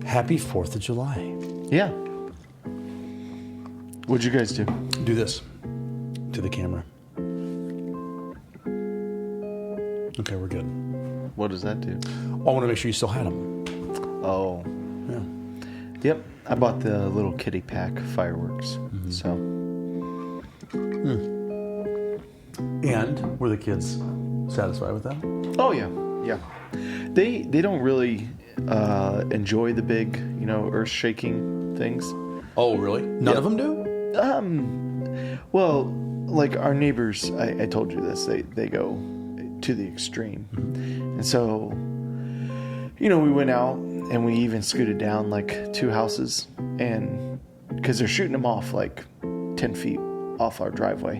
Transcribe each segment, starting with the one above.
Happy 4th of July. Yeah. What'd you guys do? Do this to the camera. Okay, we're good. What does that do? I want to make sure you still had them. Oh. Yeah. Yep. I bought the little kitty pack fireworks. Mm-hmm. So. And were the kids satisfied with that? Oh yeah. Yeah. They don't really enjoy the big, earth-shaking things. Oh, really? None of them do? Well, like our neighbors, I told you this, they go to the extreme. And so, we went out and we even scooted down like 2 houses, and because they're shooting them off like 10 feet off our driveway,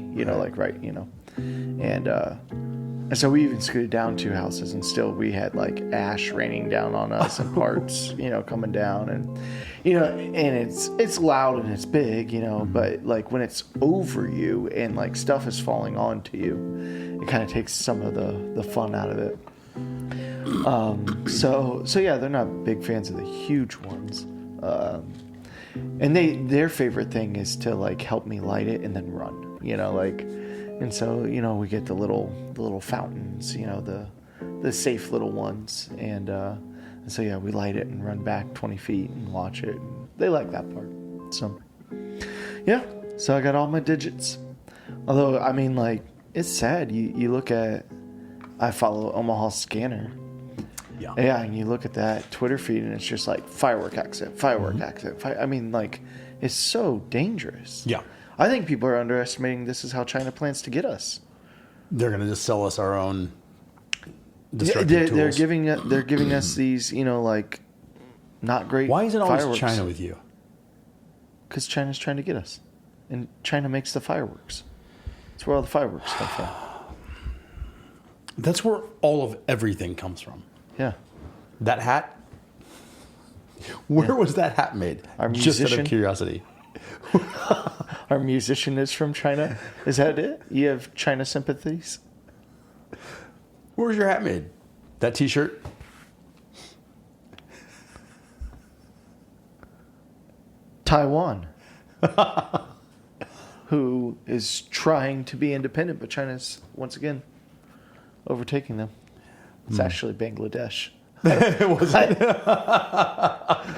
and so we even scooted down 2 houses, and still we had like ash raining down on us and parts, coming down, and and it's loud and it's big, but like when it's over you and like stuff is falling onto you, it kind of takes some of the fun out of it. So yeah, they're not big fans of the huge ones, and their favorite thing is to like help me light it and then run, and so we get the little fountains, the safe little ones, and so yeah, we light it and run back 20 feet and watch it. They like that part. So yeah, so I got all my digits. Although I mean, like, it's sad. You look at, I follow Omaha Scanner. Yeah. Yeah, and you look at that Twitter feed and it's just like firework accident. I mean, like, it's so dangerous. Yeah. I think people are underestimating this is how China plans to get us. They're going to just sell us our own destructive tools. They're giving us these, like, not great. Why is it always fireworks. China with you? Because China's trying to get us, and China makes the fireworks. That's where all the fireworks come from. That's where all of everything comes from. Yeah. That hat? Where was that hat made? Our Just out musician? of curiosity. Our musician is from China. Is that it? You have China sympathies? Where was your hat made? That T-shirt? Taiwan. Who is trying to be independent, but China's, once again, overtaking them. It's actually Bangladesh. Was it?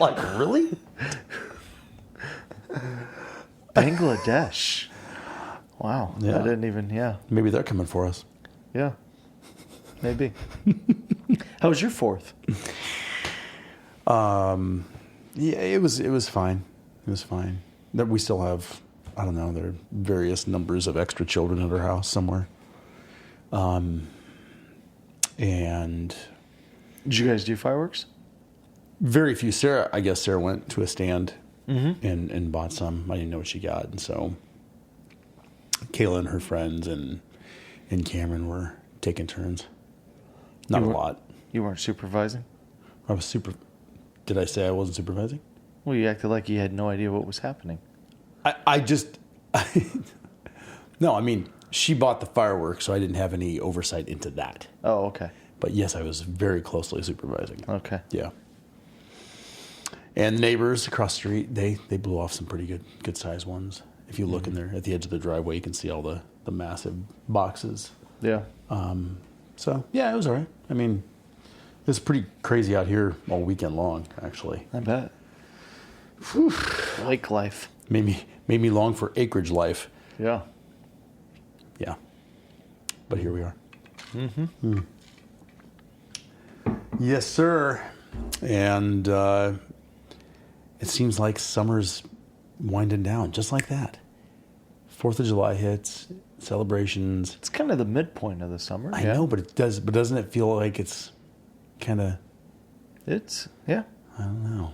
Like, really? Bangladesh. Wow. Yeah. I didn't even, Maybe they're coming for us. Yeah. Maybe. How was your 4th? Yeah, it was fine. It was fine. We still have, I don't know, there are various numbers of extra children at our house somewhere. And Did you guys do fireworks? very few. I guess Sarah went to a stand and bought some. I didn't know what she got. And so Kayla and her friends and Cameron were taking turns. Not a lot. You weren't supervising? I was Did I say I wasn't supervising? Well, you acted like you had no idea what was happening. I just... No, I mean, she bought the fireworks, so I didn't have any oversight into that. Oh, okay. But yes, I was very closely supervising. Okay. Yeah. And the neighbors across the street, they blew off some pretty good sized ones. If you look in there at the edge of the driveway, you can see all the massive boxes. Yeah. So, yeah, it was all right. I mean, it was pretty crazy out here all weekend long, actually. I bet. Whew. Lake life. Made me long for acreage life. Yeah. Yeah. But here we are. Mm-hmm. Yes, sir. And it seems like summer's winding down, just like that. 4th of July hits, celebrations. It's kind of the midpoint of the summer. I know, but doesn't it feel like it's kind of... Yeah. I don't know.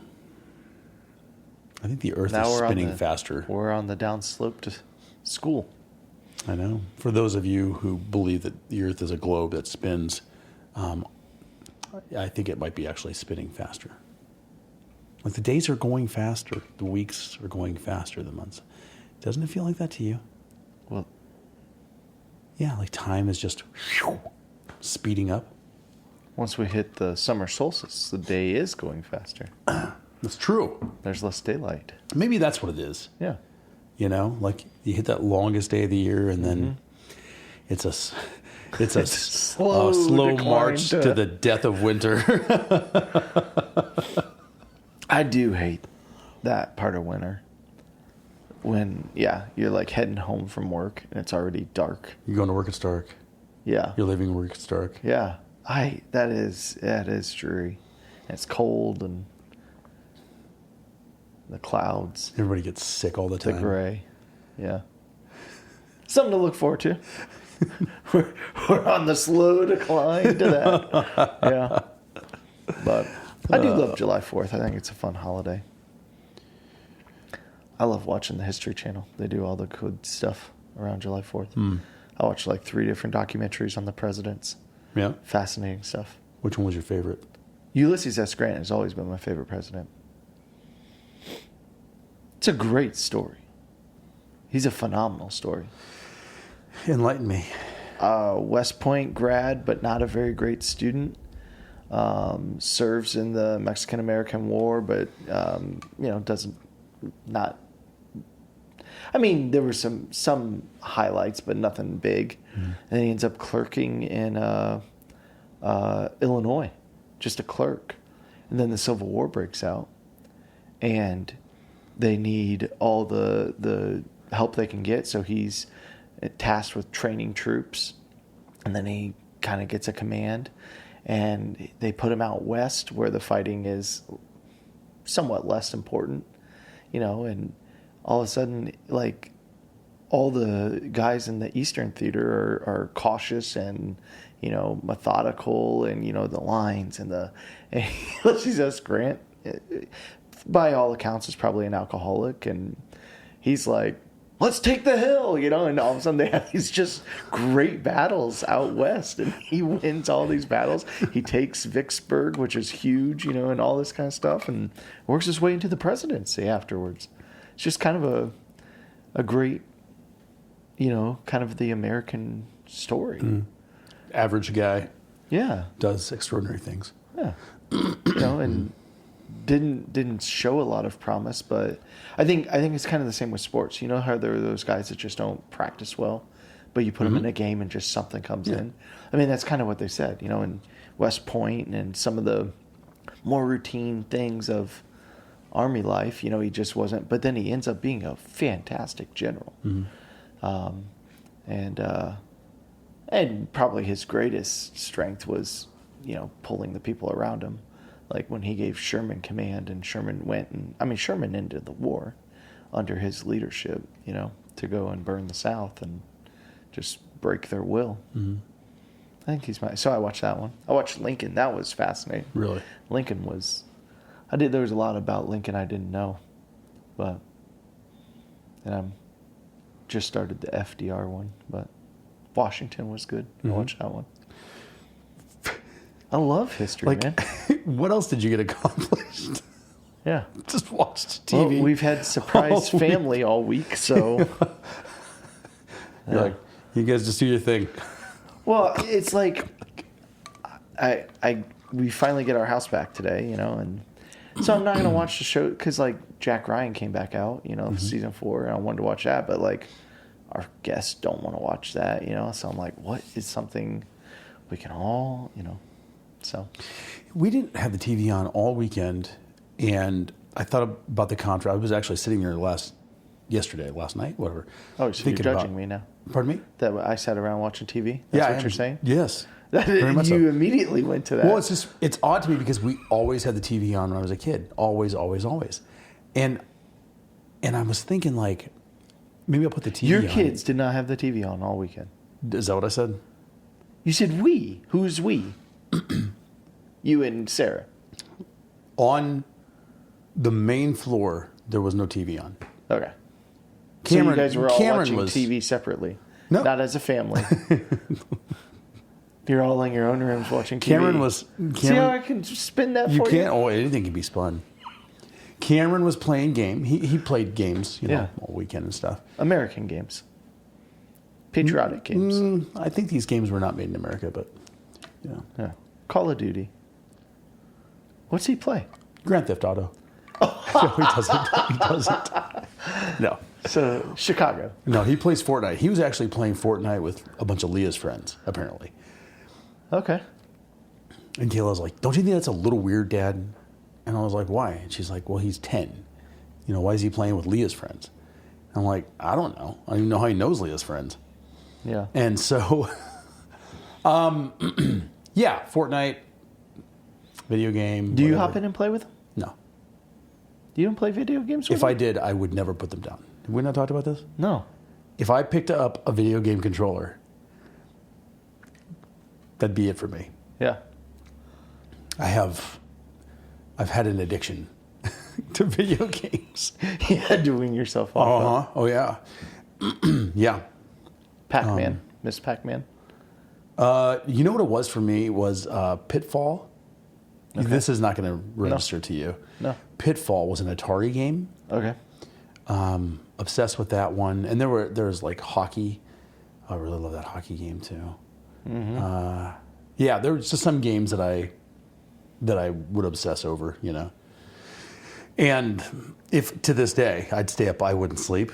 I think the Earth Now is we're spinning faster. We're on the downslope to school. I know. For those of you who believe that the Earth is a globe that spins, I think it might be actually spinning faster. Like the days are going faster, the weeks are going faster than months. Doesn't it feel like that to you? Well, yeah, like time is just speeding up. Once we hit the summer solstice, the day is going faster. That's true. There's less daylight. Maybe that's what it is. Yeah. You know, like you hit that longest day of the year, and then it's a slow decline march to the death of winter. I do hate that part of winter. When, you're like heading home from work and it's already dark. You're going to work, it's dark. Yeah. You're leaving work, it's dark. Yeah. That is dreary. It's cold and the clouds, Everybody gets sick all the the time. gray. Yeah. Something to look forward to. we're on the slow decline to that. Yeah. But I do love July 4th. I think it's a fun holiday. I love watching the History Channel. They do all the good stuff around July 4th. I watched like 3 different documentaries on the presidents. Yeah. Fascinating stuff. Which one was your favorite? Ulysses S. Grant has always been my favorite president. It's a great story. He's a phenomenal story. Enlighten me. West Point grad, but not a very great student. Serves in the Mexican-American War, but doesn't not. I mean, there were some highlights, but nothing big. And he ends up clerking in Illinois, just a clerk. And then the Civil War breaks out, and they need all the help they can get. So he's tasked with training troops, and then he kind of gets a command, and they put him out west where the fighting is somewhat less important, and all of a sudden, like, all the guys in the Eastern Theater are cautious and, methodical, and, the lines and Ulysses S. Grant, by all accounts, is probably an alcoholic, and he's like, let's take the hill, and all of a sudden they have these just great battles out west, and he wins all these battles. He takes Vicksburg, which is huge, and all this kind of stuff, and works his way into the presidency afterwards. It's just kind of a great, kind of the American story. Average guy Yeah. does extraordinary things. Yeah. And didn't show a lot of promise, but I think it's kind of the same with sports. You know how there are those guys that just don't practice well, but you put them in a game and just something comes in. I mean, that's kind of what they said, in West Point and some of the more routine things of Army life. He just wasn't. But then he ends up being a fantastic general, and probably his greatest strength was pulling the people around him. Like when he gave Sherman command, and Sherman Sherman ended the war under his leadership, to go and burn the South and just break their will. I think so I watched that one. I watched Lincoln. That was fascinating. Really? Lincoln there was a lot about Lincoln I didn't know, and I'm just started the FDR one, but Washington was good. I watched that one. I love history, man. What else did you get accomplished? Yeah. Just watched TV. Well, we've had surprise family all week, so. You're like, you guys just do your thing. Well, it's like, we finally get our house back today, and so I'm not going to watch the show, because, like, Jack Ryan came back out, season 4, and I wanted to watch that, but, like, our guests don't want to watch that, so I'm like, what is something we can all, so. We didn't have the TV on all weekend, and I thought about the contract. I was actually sitting there last night, whatever. Oh, so you're judging me now. Pardon me? That I sat around watching TV? That's what you're saying? Yes. Very much you so. immediately went to that. Well, it's odd to me because we always had the TV on when I was a kid. Always, always, always. And I was thinking, like, maybe I'll put the TV on. Your kids did not have the TV on all weekend. Is that what I said? You said we. Who's we? You and Sarah. On the main floor, there was no TV on. Okay. Cameron, so you guys were all Cameron watching TV separately. No. Not as a family. You're all in your own rooms watching TV. See how I can spin that for you? You can't. Oh, anything can be spun. Cameron was playing game. He played games, all weekend and stuff. American games. Patriotic games. I think these games were not made in America, but yeah. Yeah. Call of Duty. What's he play? Grand Theft Auto. No, he doesn't. He doesn't. No. So Chicago. No, he plays Fortnite. He was actually playing Fortnite with a bunch of Leah's friends, apparently. Okay. And Kayla's like, don't you think that's a little weird, Dad? And I was like, why? And she's like, well, he's 10. You know, why is he playing with Leah's friends? And I'm like, I don't know. I don't even know how he knows Leah's friends. Yeah. And so, yeah, Fortnite, video game. Do you whatever. hop in and play with him? No. You don't play video games with If him? I did, I would never put them down. Have we not talked about this? No. If I picked up a video game controller, that'd be it for me. Yeah. I've had an addiction to video games. You had to wing yourself off. Oh yeah. Yeah. Pac-Man. Miss Pac-Man. You know what it was for me was Pitfall. Okay. This is not going to register to you. No. Pitfall was an Atari game. Okay. Obsessed with that one, and there's like hockey. I really love that hockey game too. Mm-hmm. Yeah, there was just some games that I would obsess over, you know. And if to this day I'd stay up, I wouldn't sleep.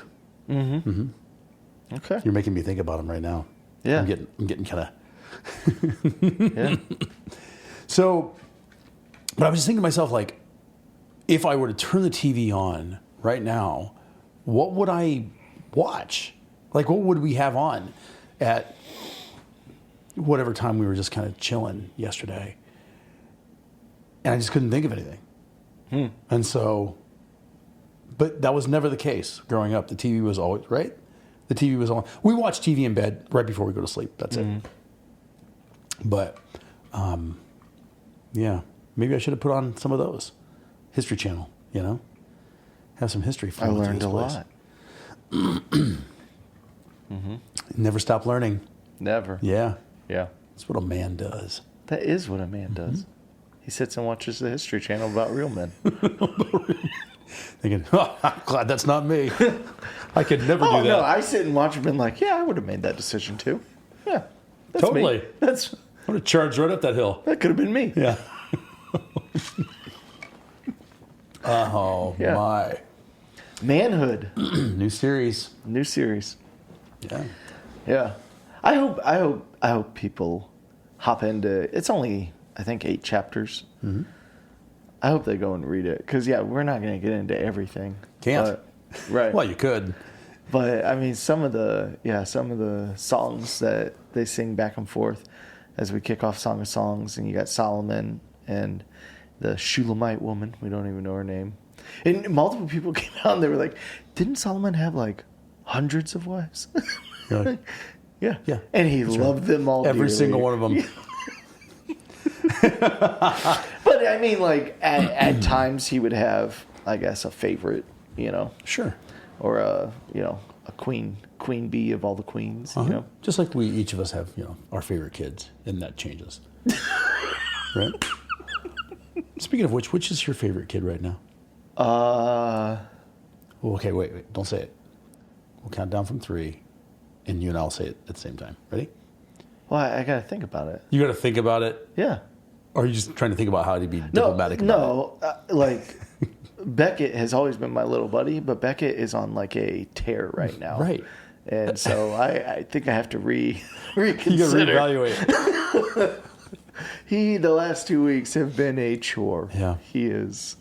Okay. You're making me think about them right now. Yeah. I'm getting kind of. Yeah. So, but I was just thinking to myself, like, if I were to turn the TV on right now, what would I watch? Like, what would we have on at whatever time we were just kind of chilling yesterday? And I just couldn't think of anything. And so, but that was never the case growing up. The TV was always, right? The TV was on. We watch TV in bed right before we go to sleep. That's it. But, yeah, maybe I should have put on some of those. History Channel, you know? Have some history. I learned a lot. Never stop learning. Never. Yeah. Yeah. That's what a man does. That is what a man does. He sits and watches the History Channel about real men. Thinking, oh, I'm glad that's not me. I could never do that. No, I sit and watch him and like, yeah, I would have made that decision too. Yeah. That's Totally. Me. That I would have charged right up that hill. could have been me. Yeah. Oh, Yeah. my. Manhood. New series. New series. Yeah. Yeah. I hope people hop into it's only I think 8 chapters. I hope they go and read it because yeah, we're not going to get into everything. Can't. Right. Well, you could. But I mean, some of the songs that they sing back and forth as we kick off Song of Songs, and you got Solomon and the Shulamite woman. We don't even know her name. And multiple people came out and they were like, "Didn't Solomon have like hundreds of wives?" You're like, yeah, yeah. And he loved them all. every dearly. single one of them. But I mean, like at times he would have, I guess, a favorite, you know, Sure. or a queen bee of all the queens, you know. Just like we each of us have, our favorite kids, and that changes. Right? Speaking of which is your favorite kid right now? Oh, okay, wait. Don't say it. We'll count down from 3, and you and I'll say it at the same time. Ready? Well, I got to think about it. You got to think about it? Yeah. Or are you just trying to think about how to be diplomatic about it? Like Beckett has always been my little buddy, but Beckett is on like a tear right now. Right. And so I think I have to reconsider. You got to reevaluate. The last 2 weeks have been a chore. Yeah. He is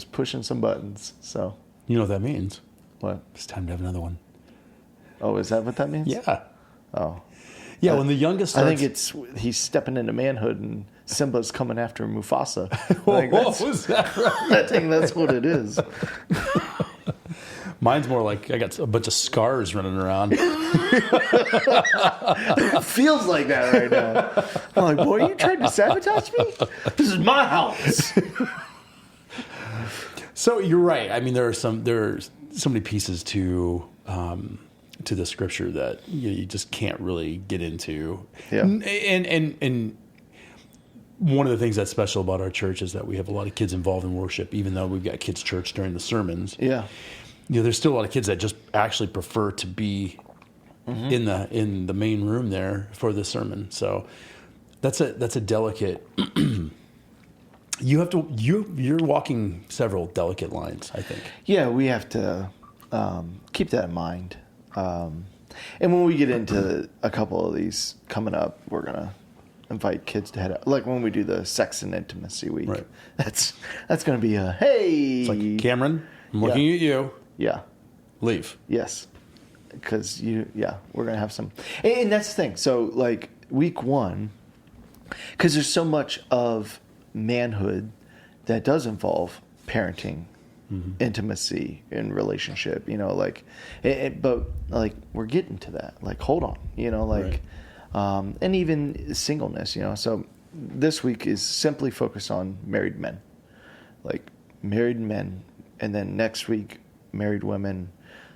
pushing some buttons. So You know what that means? what? It's time to have another one. Oh, is that what that means? Yeah. Oh. Yeah, when the youngest I starts... think he's stepping into manhood and Simba's coming after Mufasa. Was that right? I think that's what it is. Mine's more like I got a bunch of scars running around. It feels like that right now. I'm like, boy, you tried to sabotage me? This is my house. So you're right. I mean, there are so many pieces to the scripture that you just can't really get into. Yeah. And one of the things that's special about our church is that we have a lot of kids involved in worship, even though we've got kids' church during the sermons. Yeah. There's still a lot of kids that just actually prefer to be in the main room there for the sermon. So that's a delicate. You're walking several delicate lines, I think. Yeah, we have to keep that in mind. And when we get into a couple of these coming up, we're gonna invite kids to head out. Like when we do the sex and intimacy week, Right. That's gonna be a hey. It's like, Cameron, I'm looking at you. Yeah. Leave. Yes. Because we're gonna have some, and that's the thing. So like week one, because there's so much of manhood that does involve parenting, intimacy, and relationship. Like, but like we're getting to that. Like, hold on, like, and even singleness. So this week is simply focused on married men, like married men, and then next week married women.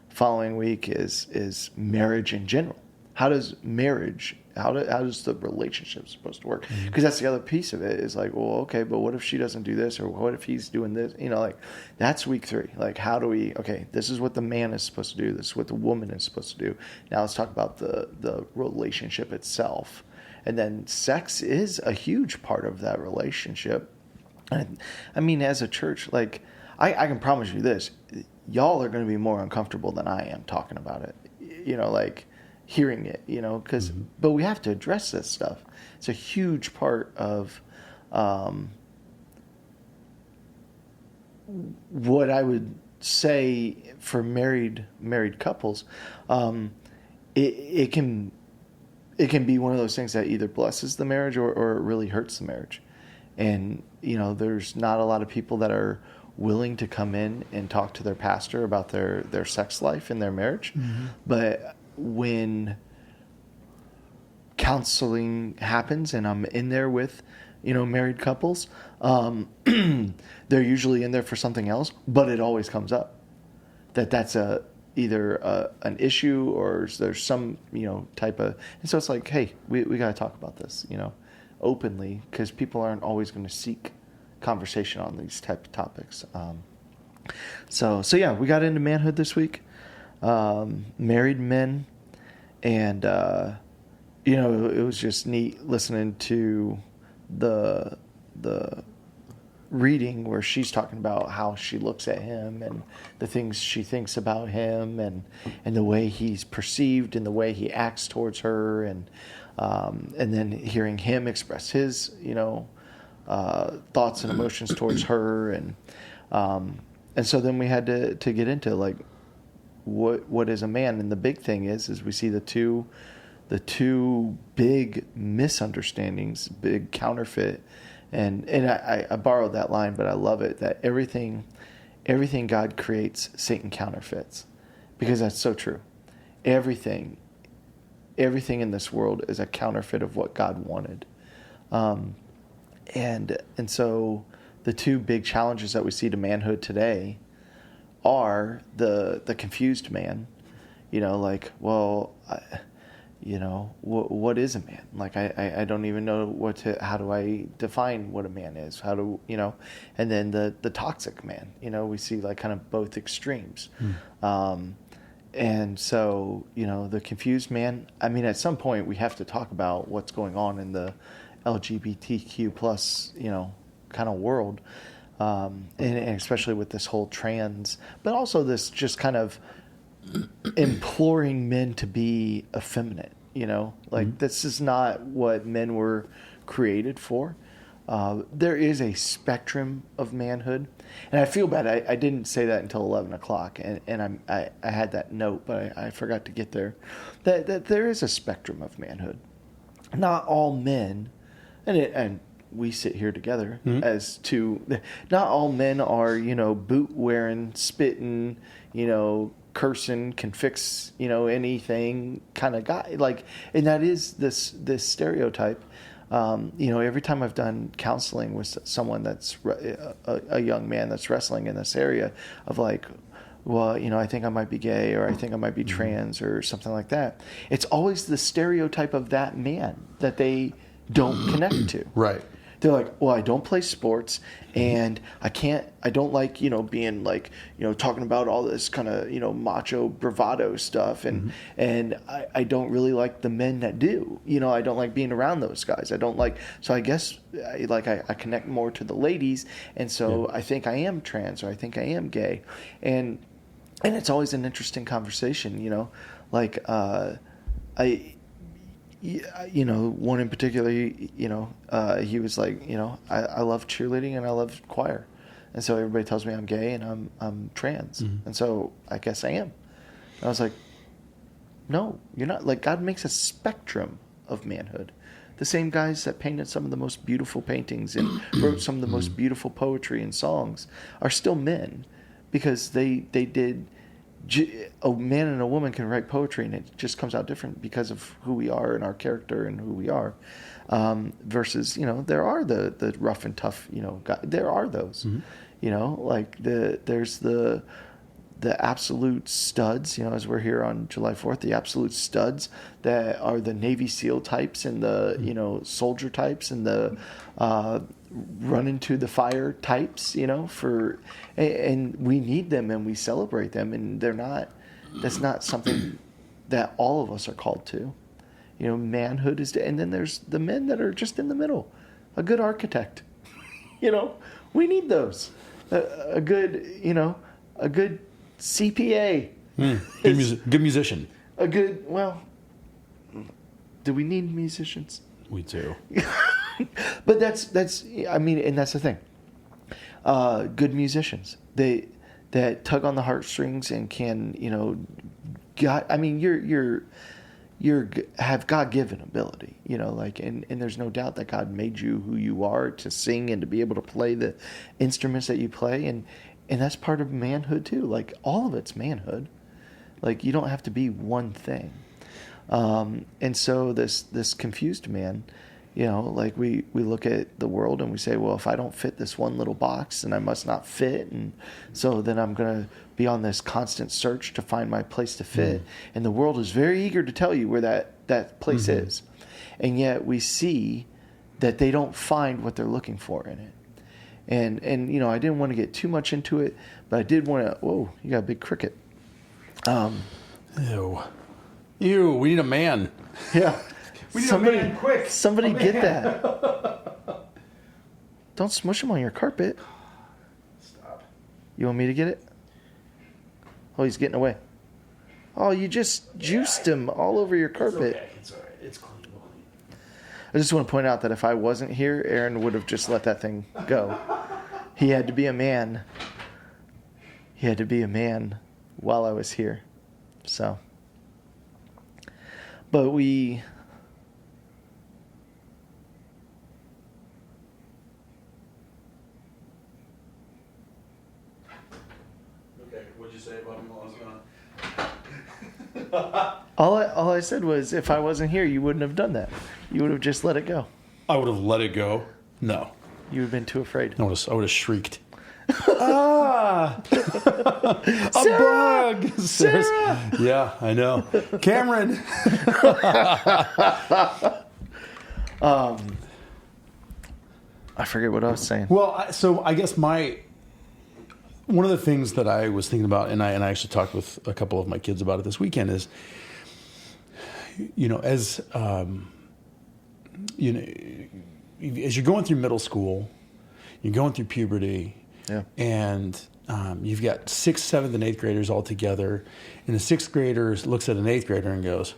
Following week is marriage in general. How does marriage? How does the relationship supposed to work? Because that's the other piece of it. Is like, well, okay, but what if she doesn't do this, or what if he's doing this? Like that's week 3. Like, how do we? Okay, this is what the man is supposed to do. This is what the woman is supposed to do. Now let's talk about the relationship itself, and then sex is a huge part of that relationship. And I mean, as a church, like I can promise you this. Y'all are going to be more uncomfortable than I am talking about it, like hearing it, because, but we have to address this stuff. It's a huge part of what I would say for married couples. It can be one of those things that either blesses the marriage or it really hurts the marriage. And, there's not a lot of people that are willing to come in and talk to their pastor about their sex life and their marriage. But when counseling happens and I'm in there with, married couples, they're usually in there for something else, but it always comes up that's either an issue or there's some, type of, and so it's like, hey, we got to talk about this, openly, because people aren't always going to seek conversation on these type of topics. So yeah, we got into manhood this week, married men, and it was just neat listening to the reading where she's talking about how she looks at him and the things she thinks about him and the way he's perceived and the way he acts towards her, and then hearing him express his thoughts and emotions towards her, and so then we had to get into like what is a man. And the big thing is we see the two big misunderstandings, big counterfeit, and I borrowed that line, but I love it, that everything God creates, Satan counterfeits, because that's so true. Everything in this world is a counterfeit of what God wanted. And so the two big challenges that we see to manhood today are the confused man, like, well, what is a man? Like, I don't even know how do I define what a man is? How do, and then the toxic man, we see like kind of both extremes. And so, the confused man, I mean, at some point we have to talk about what's going on in the LGBTQ plus, kind of world. And especially with this whole trans, but also this just kind of imploring men to be effeminate, like this is not what men were created for. There is a spectrum of manhood, and I feel bad. I didn't say that until 11 o'clock, and I had that note, but I forgot to get there. That there is a spectrum of manhood. Not all men, and we sit here together as two. Not all men are, boot wearing, spitting, cursing, can fix, anything kind of guy. Like, and that is this stereotype. Every time I've done counseling with someone that's a young man that's wrestling in this area of like, well, I think I might be gay, or I think I might be trans, or something like that. It's always the stereotype of that man that they don't connect to. Right. they're like, well, I don't play sports, and I don't like, being like, talking about all this kind of, macho bravado stuff, and I don't really like the men that do. I don't like being around those guys. I don't like, so I guess I connect more to the ladies, and so I think I am trans, or I think I am gay, and it's always an interesting conversation, like one in particular, he was like, I love cheerleading and I love choir. And so everybody tells me I'm gay and I'm trans. And so I guess I am. And I was like, no, you're not. Like, God makes a spectrum of manhood. The same guys that painted some of the most beautiful paintings and wrote some of the most beautiful poetry and songs are still men, because they did. A man and a woman can write poetry, and it just comes out different because of who we are and our character and who we are. Versus, there are the rough and tough, guys. There are those, like there's the absolute studs, as we're here on July 4th, the absolute studs that are the Navy SEAL types and the, soldier types and the run into the fire types, and we need them and we celebrate them, and that's not something that all of us are called to. Manhood is, and then there's the men that are just in the middle. A good architect, we need those. A good CPA. Good musician. Do we need musicians? We do. But that's and that's the thing. Good musicians, that tug on the heartstrings and can, you're have God-given ability, and there's no doubt that God made you who you are to sing and to be able to play the instruments that you play, and that's part of manhood too. Like, all of it's manhood. Like, you don't have to be one thing. And so this confused man, like we look at the world and we say, well, if I don't fit this one little box, then I must not fit. And so then I'm going to be on this constant search to find my place to fit. And the world is very eager to tell you where that place is. And yet we see that they don't find what they're looking for in it. And I didn't want to get too much into it, but I did want to, whoa, you got a big cricket. Ew, we need a man. Yeah. We need a man, quick. Somebody get that. Don't smush him on your carpet. Stop. You want me to get it? Oh, he's getting away. Oh, you just juiced him all over your carpet. It's okay. It's all right. It's clean. I just want to point out that if I wasn't here, Aaron would have just let that thing go. He had to be a man. He had to be a man while I was here. So. But we... Okay, what'd you say about me while I was gone? All I said was, if I wasn't here, you wouldn't have done that. You would have just let it go. I would have let it go. No. You would have been too afraid. I would have shrieked. A bug! Sarah! Yeah, I know. Cameron! I forget what I was saying. Well, so I guess one of the things that I was thinking about, and I actually talked with a couple of my kids about it this weekend, is, as you're going through middle school, you're going through puberty, and you've got 6th, 7th, and 8th graders all together, and the 6th grader looks at an 8th grader and goes,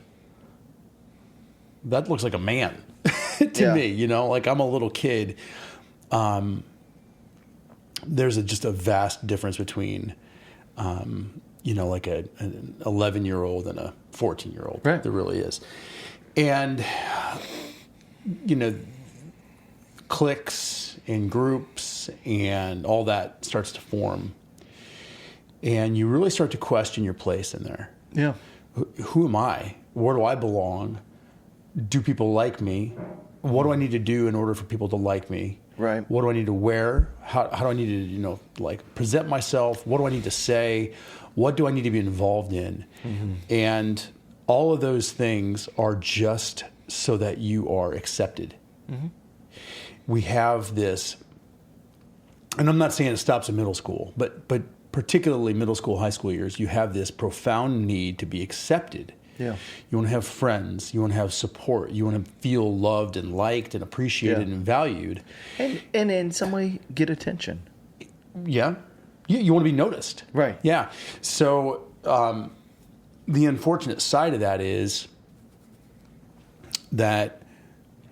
"That looks like a man," to me. Like, I'm a little kid. There's just a vast difference between, like an 11-year-old and a 14-year-old. Right. There really is. And, cliques and groups and all that starts to form. And you really start to question your place in there. Yeah. Who am I? Where do I belong? Do people like me? What do I need to do in order for people to like me? Right. What do I need to wear? How do I need to, present myself? What do I need to say? What do I need to be involved in? Mm-hmm. And all of those things are just so that you are accepted. Mm-hmm. we have this, and I'm not saying it stops in middle school, but particularly middle school, high school years, you have this profound need to be accepted. Yeah. You want to have friends. You want to have support. You want to feel loved and liked and appreciated and valued. And in some way, get attention. Yeah. You want to be noticed. Right. Yeah. So the unfortunate side of that is that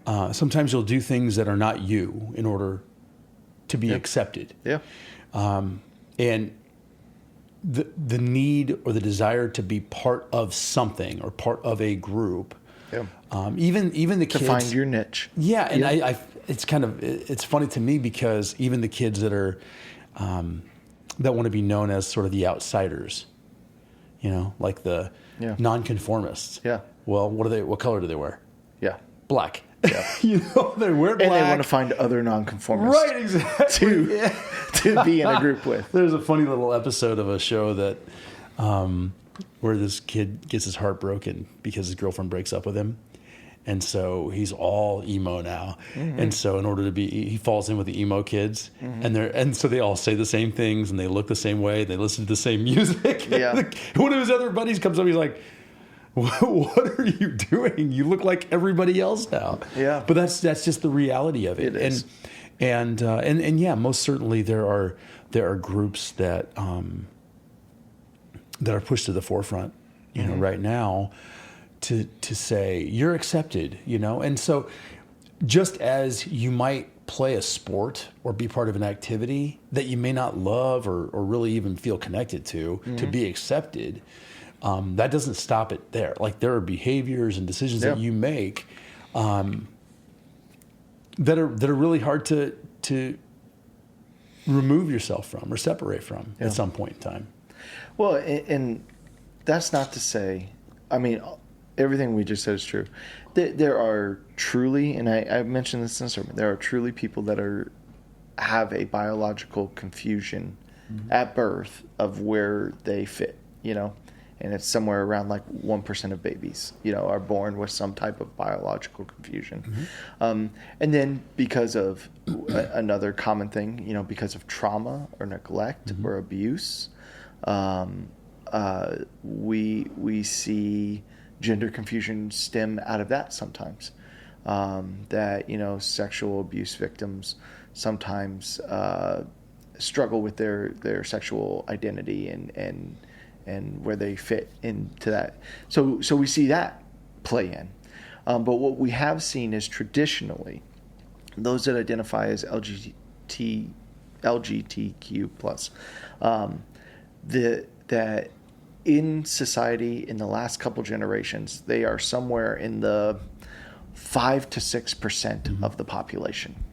sometimes you'll do things that are not you in order to be accepted. Yeah. And the need or the desire to be part of something or part of a group. Yeah. Even the kids To find your niche. Yeah, and I it's funny to me because even the kids that are that want to be known as sort of the outsiders, like the nonconformists. Yeah. Well, what color do they wear? Yeah. Black. Yeah. They wear black. And they want to find other nonconformists. Right, exactly. To be in a group with. There's a funny little episode of a show that where this kid gets his heart broken because his girlfriend breaks up with him. And so he's all emo now. Mm-hmm. And so in order to be, he falls in with the emo kids. Mm-hmm. And so they all say the same things and they look the same way. They listen to the same music. Yeah. One of his other buddies comes up, he's like, what are you doing? You look like everybody else now. Yeah. But that's just the reality of it. It is. And yeah, most certainly there are groups that are pushed to the forefront, right now to say you're accepted, and so just as you might play a sport or be part of an activity that you may not love or really even feel connected to be accepted, that doesn't stop it there. Like there are behaviors and decisions that you make that are really hard to remove yourself from or separate from at some point in time. Well, and that's not to say, I mean, everything we just said is true. There are truly, and I mentioned this in the sermon, there are truly people that have a biological confusion at birth of where they fit, and it's somewhere around like 1% of babies, are born with some type of biological confusion. Mm-hmm. And then because of another common thing, because of trauma or neglect or abuse, we see gender confusion stem out of that sometimes. That, sexual abuse victims sometimes struggle with their sexual identity and where they fit into that. So we see that play in. But what we have seen is traditionally those that identify as LGBTQ plus, that in society in the last couple generations, they are somewhere in the 5 to 6% of the population.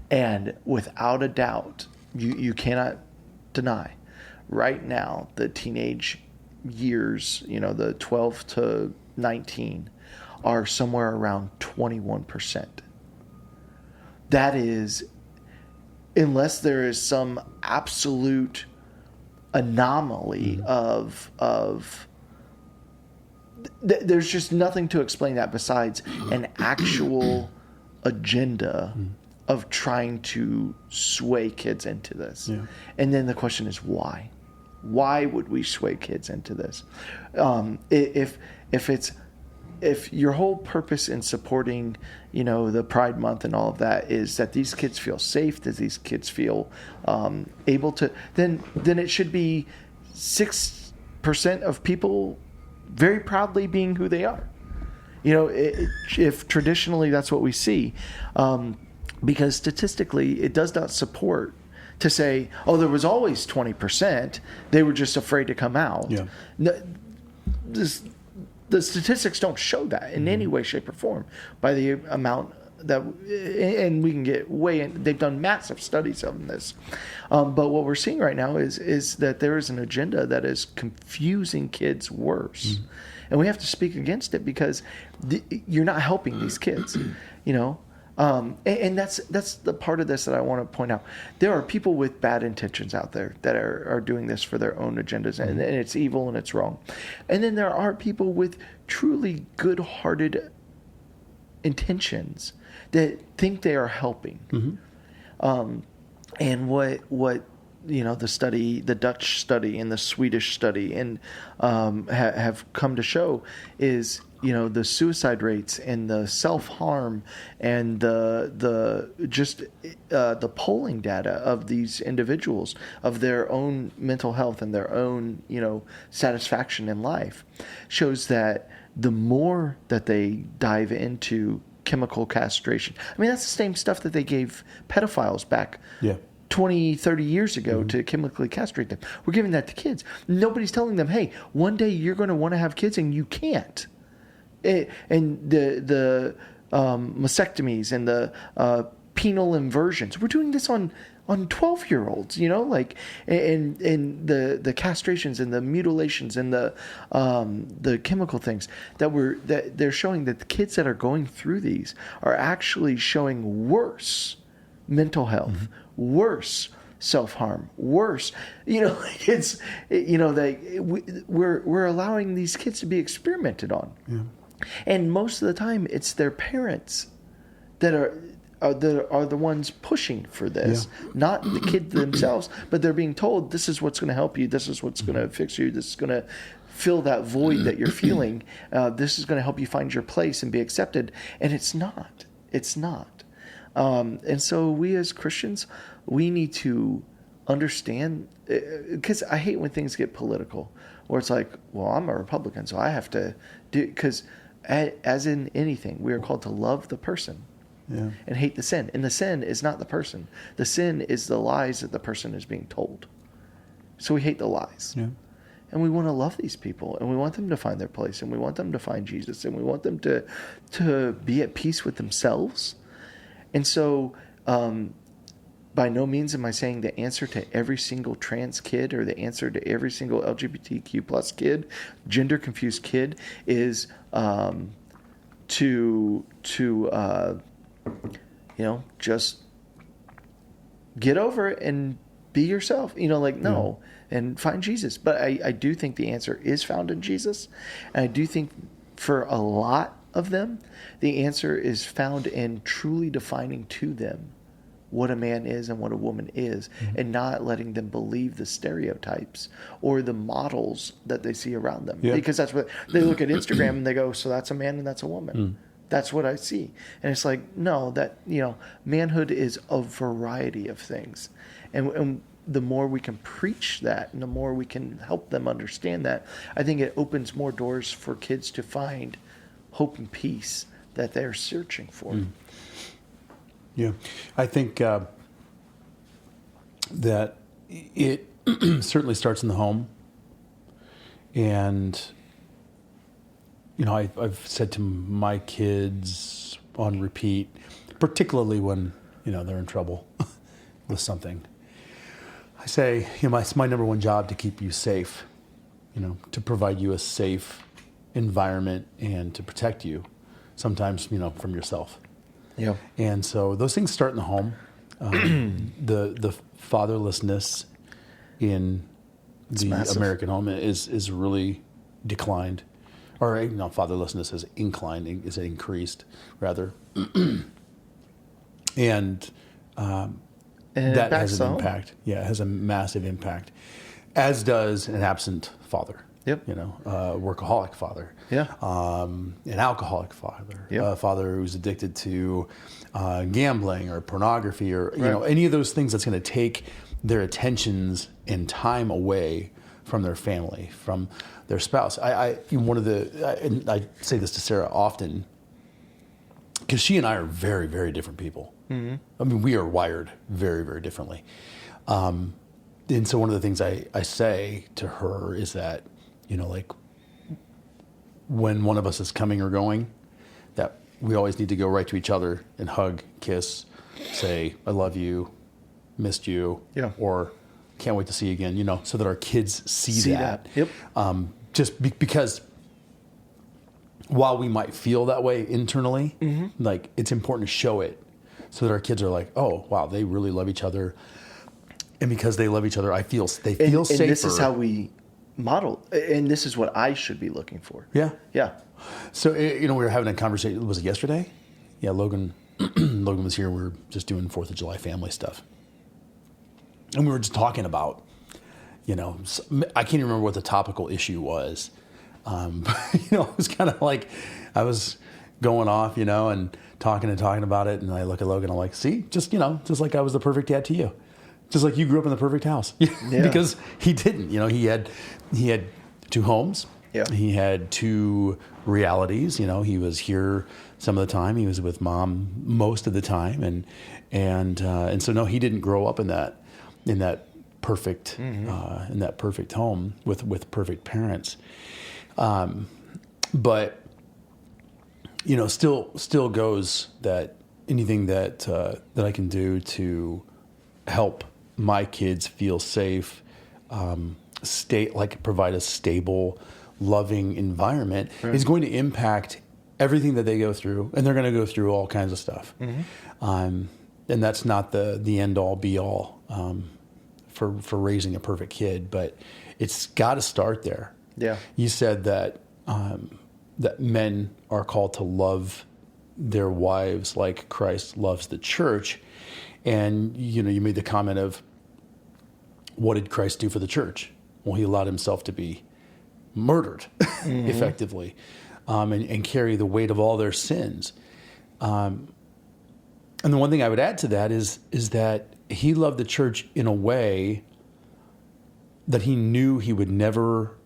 And without a doubt, you cannot deny, right now, the teenage years, the 12 to 19, are somewhere around 21%. That is, unless there is some absolute anomaly there's just nothing to explain that besides an actual agenda of trying to sway kids into this. Yeah. And then the question is why? Why would we sway kids into this? If your whole purpose in supporting, the Pride Month and all of that is that these kids feel safe, that these kids feel able to, then it should be 6% of people very proudly being who they are. If traditionally that's what we see, because statistically it does not support to say, oh, there was always 20%. They were just afraid to come out. Yeah. The statistics don't show that in any way, shape, or form by the amount that, and we can get way in. They've done massive studies on this. But what we're seeing right now is that there is an agenda that is confusing kids worse. And we have to speak against it because you're not helping these kids, And that's the part of this that I want to point out. There are people with bad intentions out there that are doing this for their own agendas, and it's evil and it's wrong. And then there are people with truly good-hearted intentions, that think they are helping. And what the Dutch study and the Swedish study and have come to show is, the suicide rates and the self-harm and the polling data of these individuals, of their own mental health and their own satisfaction in life, shows that the more that they dive into chemical castration. I mean, that's the same stuff that they gave pedophiles back 20, 30 years ago to chemically castrate them. We're giving that to kids. Nobody's telling them, hey, one day you're going to want to have kids and you can't. And the mastectomies and the penile inversions, we're doing this on 12-year-olds, and the castrations and the mutilations and the chemical things that they're showing that the kids that are going through these are actually showing worse mental health, worse self-harm, worse. It's we're allowing these kids to be experimented on, and most of the time it's their parents that are the ones pushing for this, not the kid themselves, but they're being told this is what's going to help you, this is what's going to fix you, this is going to fill that void that you're feeling, this is going to help you find your place and be accepted, and it's not. And so we as Christians, we need to understand, because I hate when things get political, where it's like, well, I'm a Republican, so I have to do, because as in anything, we are called to love the person and hate the sin. And the sin is not the person. The sin is the lies that the person is being told. So we hate the lies. Yeah. And we want to love these people, and we want them to find their place, and we want them to find Jesus, and we want them to be at peace with themselves. And so by no means am I saying the answer to every single trans kid or the answer to every single LGBTQ plus kid, gender confused kid, is to just get over it and be yourself, no, and find Jesus. But I do think the answer is found in Jesus. And I do think for a lot of them, the answer is found in truly defining to them what a man is and what a woman is, and not letting them believe the stereotypes or the models that they see around them. Because that's what they look at Instagram and they go, so that's a man and that's a woman. That's what I see. And it's like, no, that, manhood is a variety of things. And the more we can preach that and the more we can help them understand that, I think it opens more doors for kids to find hope and peace that they're searching for. Yeah, I think that it certainly starts in the home. And, I've said to my kids on repeat, particularly when, they're in trouble with something, I say, it's my number one job to keep you safe, to provide you a safe environment and to protect you sometimes, from yourself. Yeah. And so those things start in the home. The fatherlessness in the American home is really declined, or fatherlessness has inclined, is increased rather, and that has an impact. Yeah, it has a massive impact, as does an absent father. Yep. Workaholic father. Yeah. An alcoholic father. Yep. A father who's addicted to gambling or pornography or any of those things that's going to take their attentions and time away from their family, from their spouse. I say this to Sarah often because she and I are very, very different people. Mm-hmm. I mean, we are wired very, very differently. And so one of the things I say to her is that, when one of us is coming or going, that we always need to go right to each other and hug, kiss, say, I love you, missed you, or can't wait to see you again, so that our kids see that. Yep. Because while we might feel that way internally, it's important to show it so that our kids are like, oh, wow, they really love each other. And because they love each other, they feel safer. And this is how we model, and this is what I should be looking for. Yeah. So, we were having a conversation, was it yesterday? Yeah, Logan Logan was here. We were just doing 4th of July family stuff. And we were just talking about, I can't even remember what the topical issue was. But, it was kind of like I was going off, and talking about it. And I look at Logan, I'm like, see, just like I was the perfect dad to you. Just like you grew up in the perfect house. Yeah. Because he didn't, he had 2 homes. Yeah. He had 2 realities. He was here some of the time. He was with mom most of the time. And so no, he didn't grow up in that perfect, in that perfect home with perfect parents. But still goes that anything that I can do to help my kids feel safe, provide a stable, loving environment is going to impact everything that they go through, and they're going to go through all kinds of stuff. And that's not the end all be all for raising a perfect kid, but it's got to start there. Yeah. You said that that men are called to love their wives like Christ loves the church, and you made the comment of, what did Christ do for the church? Well, he allowed himself to be murdered effectively, and carry the weight of all their sins. And the one thing I would add to that is that he loved the church in a way that he knew it would never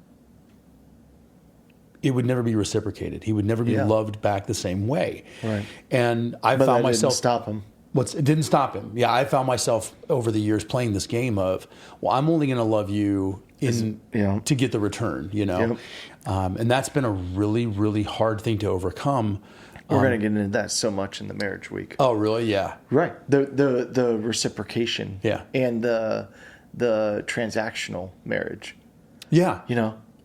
be reciprocated. He would never be loved back the same way. Right. And I found myself... Didn't stop him. It didn't stop him. Yeah, I found myself over the years playing this game of, well, I'm only going to love you to get the return, Yep. And that's been a really, really hard thing to overcome. We're going to get into that so much in the marriage week. Oh, really? Yeah. Right. The reciprocation. Yeah. And the transactional marriage. Yeah.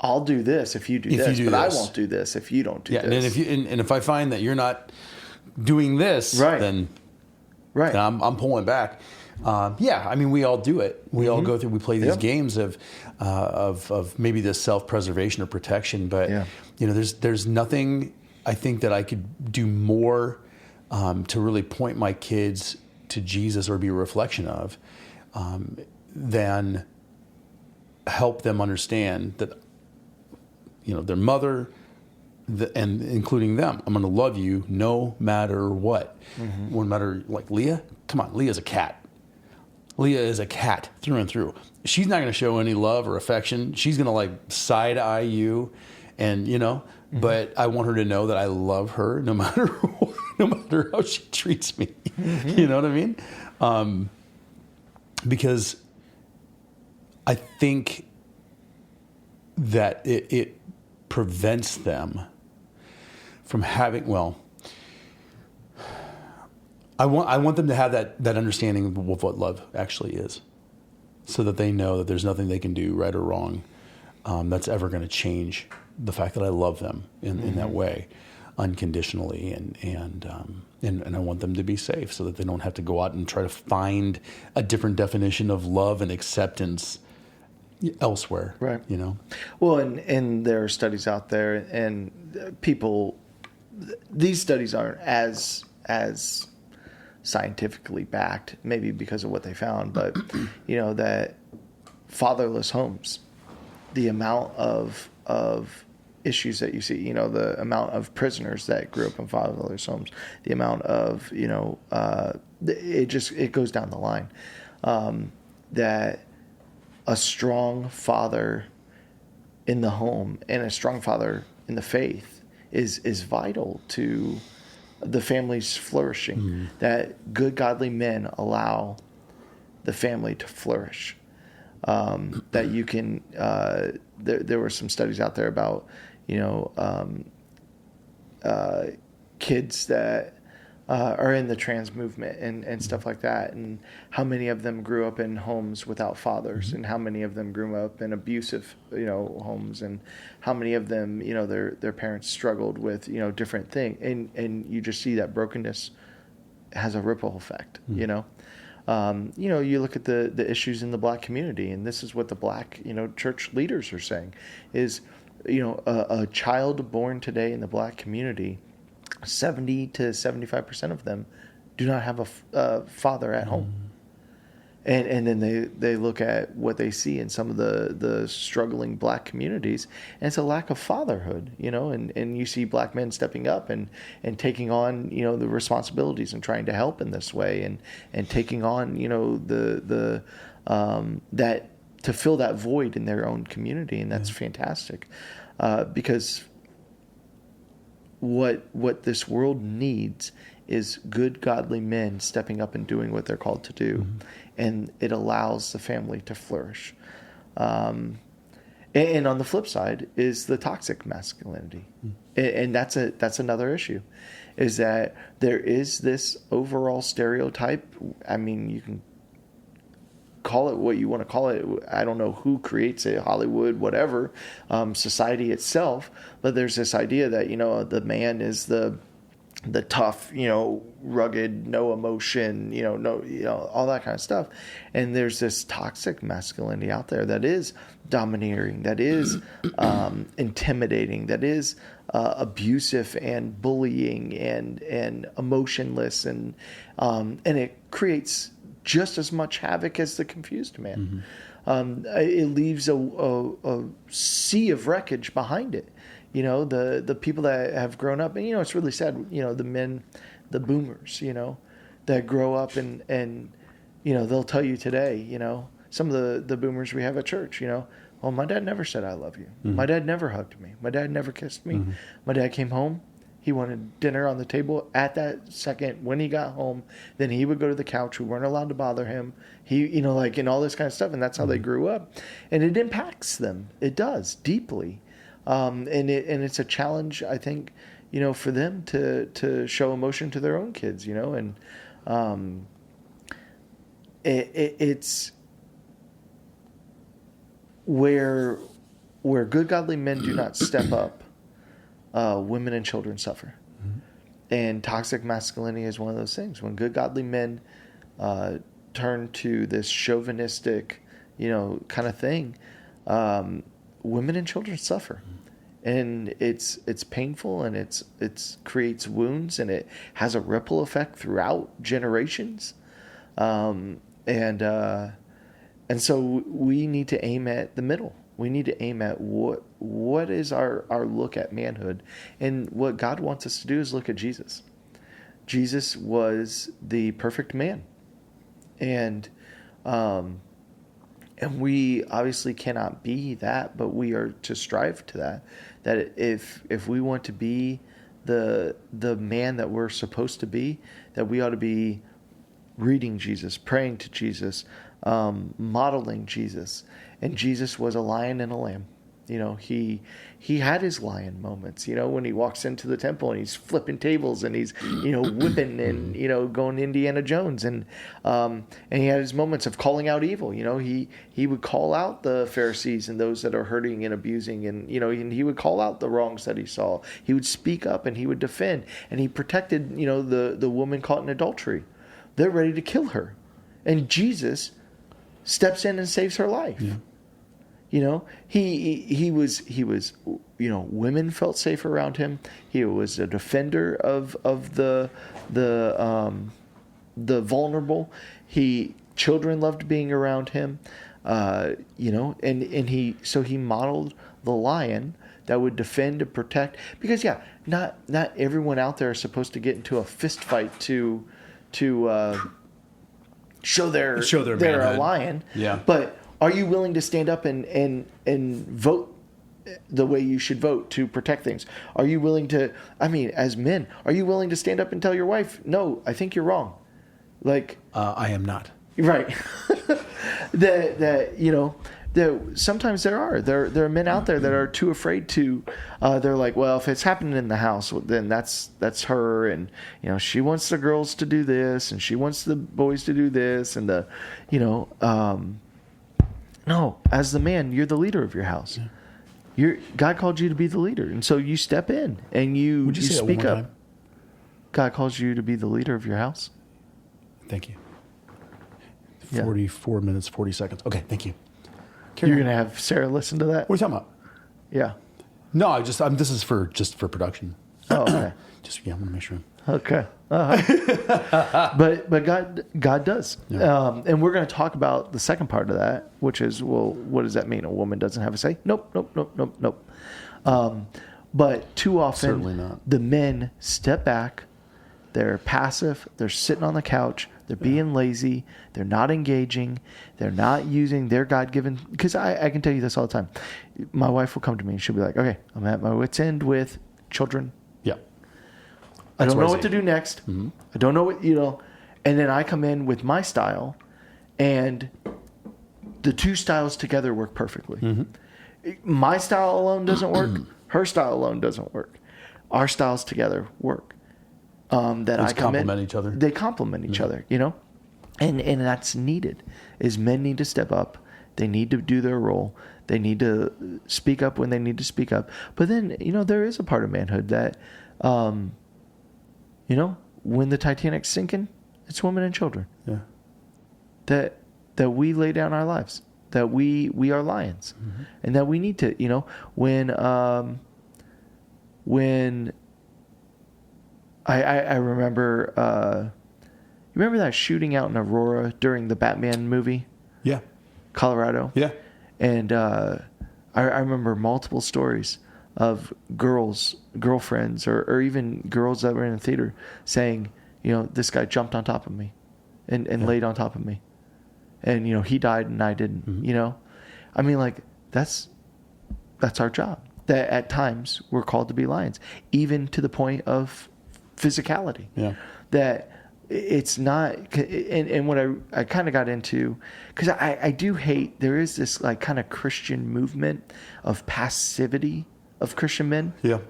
I'll do this if you do this, but I won't do this if you don't do this. Yeah, and if I find that you're not doing this, then I'm pulling back. We all do it. We all go through. We play these games of maybe this self-preservation or protection. But there's nothing I think that I could do more to really point my kids to Jesus or be a reflection of than help them understand that their mother. And including them, I'm going to love you no matter what. No matter, like Leah, come on, Leah's a cat. Leah is a cat through and through. She's not going to show any love or affection. She's going to side eye you, and But I want her to know that I love her no matter no matter how she treats me. You know what I mean? Because I think that it prevents them from having, I want them to have that understanding of what love actually is, so that they know that there's nothing they can do, right or wrong, that's ever going to change the fact that I love them in that way, unconditionally, and I want them to be safe, so that they don't have to go out and try to find a different definition of love and acceptance elsewhere. Right. Well, and there are studies out there, and these studies aren't as scientifically backed, maybe because of what they found, but that fatherless homes, the amount of issues that you see, the amount of prisoners that grew up in fatherless homes, the amount of it goes down the line, that a strong father in the home and a strong father in the faith is vital to the family's flourishing. That good, godly men allow the family to flourish. That you can, there were some studies out there about, kids that are in the trans movement and stuff like that, and how many of them grew up in homes without fathers, and how many of them grew up in abusive, homes, and how many of them, their parents struggled with, different things, and you just see that brokenness has a ripple effect. You look at the issues in the Black community, and this is what the Black, church leaders are saying, is, a child born today in the Black community 70 to 75% of them do not have a father at home. And then they look at what they see in some of the struggling black communities, and it's a lack of fatherhood, and you see black men stepping up and taking on, the responsibilities and trying to help in this way, and taking on, the that to fill that void in their own community. And that's fantastic, because what this world needs is good, godly men stepping up and doing what they're called to do. And it allows the family to flourish. And on the flip side is the toxic masculinity. And that's another issue, is that there is this overall stereotype. I mean, you can call it what you want to call it. I don't know who creates it, Hollywood, whatever, society itself. But there's this idea that, the man is the tough, rugged, no emotion, all that kind of stuff. And there's this toxic masculinity out there that is domineering, that is intimidating, that is abusive and bullying and emotionless, and it creates just as much havoc as the confused man. It leaves a sea of wreckage behind it. The people that have grown up, and it's really sad, the men, the boomers, that grow up and they'll tell you today, some of the boomers we have at church, well, my dad never said I love you. My dad never hugged me. My dad never kissed me. My dad came home, he wanted dinner on the table at that second when he got home. Then he would go to the couch. We weren't allowed to bother him. He, and all this kind of stuff. And that's how they grew up. And it impacts them. It does deeply. And it's a challenge, I think, for them to show emotion to their own kids, and it's where good godly men do not step up, women and children suffer. And toxic masculinity is one of those things. When good godly men turn to this chauvinistic, kind of thing, women and children suffer. And it's painful, and it's creates wounds, and it has a ripple effect throughout generations. And so we need to aim at the middle. We need to aim at what is our look at manhood. And what God wants us to do is look at Jesus. Jesus was the perfect man. And we obviously cannot be that, but we are to strive to that. That if we want to be the man that we're supposed to be, that we ought to be reading Jesus, praying to Jesus, modeling Jesus. And Jesus was a lion and a lamb. He had his lion moments, when he walks into the temple and he's flipping tables and he's, whipping and, going Indiana Jones. And he had his moments of calling out evil. He would call out the Pharisees and those that are hurting and abusing. And, and he would call out the wrongs that he saw. He would speak up and he would defend. And he protected, the woman caught in adultery. They're ready to kill her. And Jesus steps in and saves her life. Yeah. He was, women felt safe around him. He was a defender of the vulnerable. Children loved being around him. And he modeled the lion that would defend and protect. Because not everyone out there is supposed to get into a fist fight to show they're a lion. Yeah. But are you willing to stand up and vote the way you should vote to protect things? Are you willing to, as men, are you willing to stand up and tell your wife, no, I think you're wrong? I am not. Right. Sometimes there are men out there that are too afraid to, they're like, well, if it's happening in the house, then that's her. And, she wants the girls to do this and she wants the boys to do this. And no, as the man, you're the leader of your house. Yeah. God called you to be the leader. And so you step in and you speak up. Time? God calls you to be the leader of your house. Thank you. 44 minutes, 40 seconds. Okay, thank you. You're going to have Sarah listen to that? What are you talking about? Yeah. No, this is just for production. Oh, okay. Just I want to make sure. Okay. But God does. Yeah. And we're going to talk about the second part of that, which is, well, what does that mean? A woman doesn't have a say? Nope. But too often, Certainly not. the men step back. They're passive. They're sitting on the couch. They're being lazy. They're not engaging. They're not using their God-given. Because I can tell you this all the time. My wife will come to me and she'll be like, okay, I'm at my wit's end with children. Yeah. I don't know XYZ. what to do next. Mm-hmm. I don't know what, and then I come in with my style, and the two styles together work perfectly. Mm-hmm. My style alone doesn't work. Her style alone doesn't work. Our styles together work. I complement each other. They complement each other, and that's needed. Is men need to step up. They need to do their role. They need to speak up when they need to speak up. But then, there is a part of manhood that, when the Titanic's sinking, it's women and children. Yeah. That we lay down our lives. That we are lions, and that we need to, when I remember, you remember that shooting out in Aurora during the Batman movie, Yeah. Colorado? Yeah. And I remember multiple stories of girlfriends, or even girls that were in the theater saying, this guy jumped on top of me and laid on top of me. And, he died and I didn't, I mean, like, that's our job. That at times we're called to be lions, even to the point of physicality. Yeah. That it's not, and what I kind of got into, because I do hate, there is this like kind of Christian movement of passivity of Christian men. Yeah.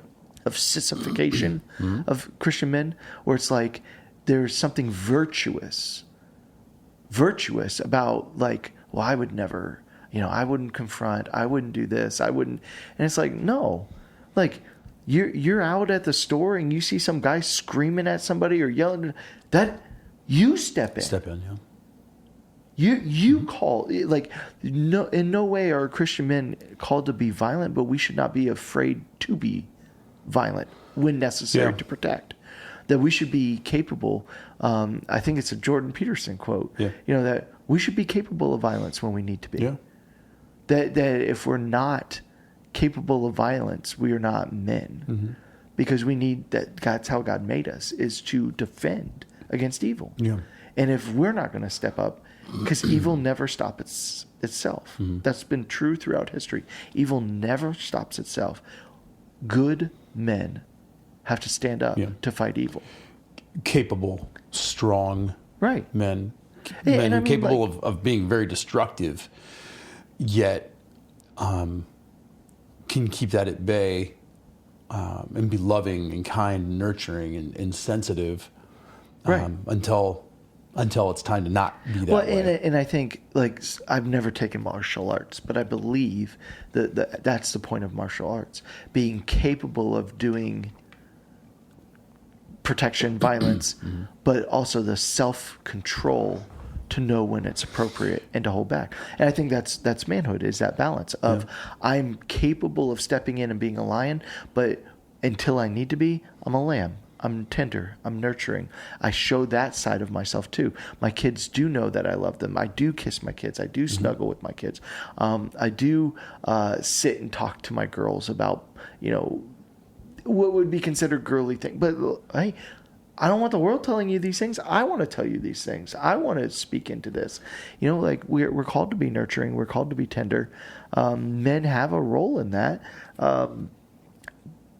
Of sissification of Christian men, where it's like there's something virtuous about, like, well, I would never, I wouldn't confront, I wouldn't do this, I wouldn't, and it's like, no, like you're out at the store and you see some guy screaming at somebody or yelling, that you step in. Yeah. You call, like, no, in no way are Christian men called to be violent, but we should not be afraid to be violent when necessary to protect. That we should be capable. I think it's a Jordan Peterson quote. Yeah. That we should be capable of violence when we need to be. Yeah. That if we're not capable of violence, we are not men. Because we need that. That's how God made us, is to defend against evil. Yeah. And if we're not going to step up, because evil never stops itself. That's been true throughout history. Evil never stops itself. Good men have to stand up to fight evil. Capable, strong Right. men. Yeah, Men and I mean, capable like, of being very destructive, yet can keep that at bay and be loving and kind and nurturing and sensitive Right. until it's time to not be that way. And I think, like, I've never taken martial arts, but I believe that that's the point of martial arts, being capable of doing protection, violence, but also the self-control to know when it's appropriate and to hold back. And I think that's manhood, is that balance of I'm capable of stepping in and being a lion, but until I need to be, I'm a lamb. I'm tender. I'm nurturing. I show that side of myself too. My kids do know that I love them. I do kiss my kids. I do snuggle with my kids. I do sit and talk to my girls about, what would be considered girly thing. But hey, I don't want the world telling you these things. I want to tell you these things. I want to speak into this. Like we're called to be nurturing. We're called to be tender. Men have a role in that.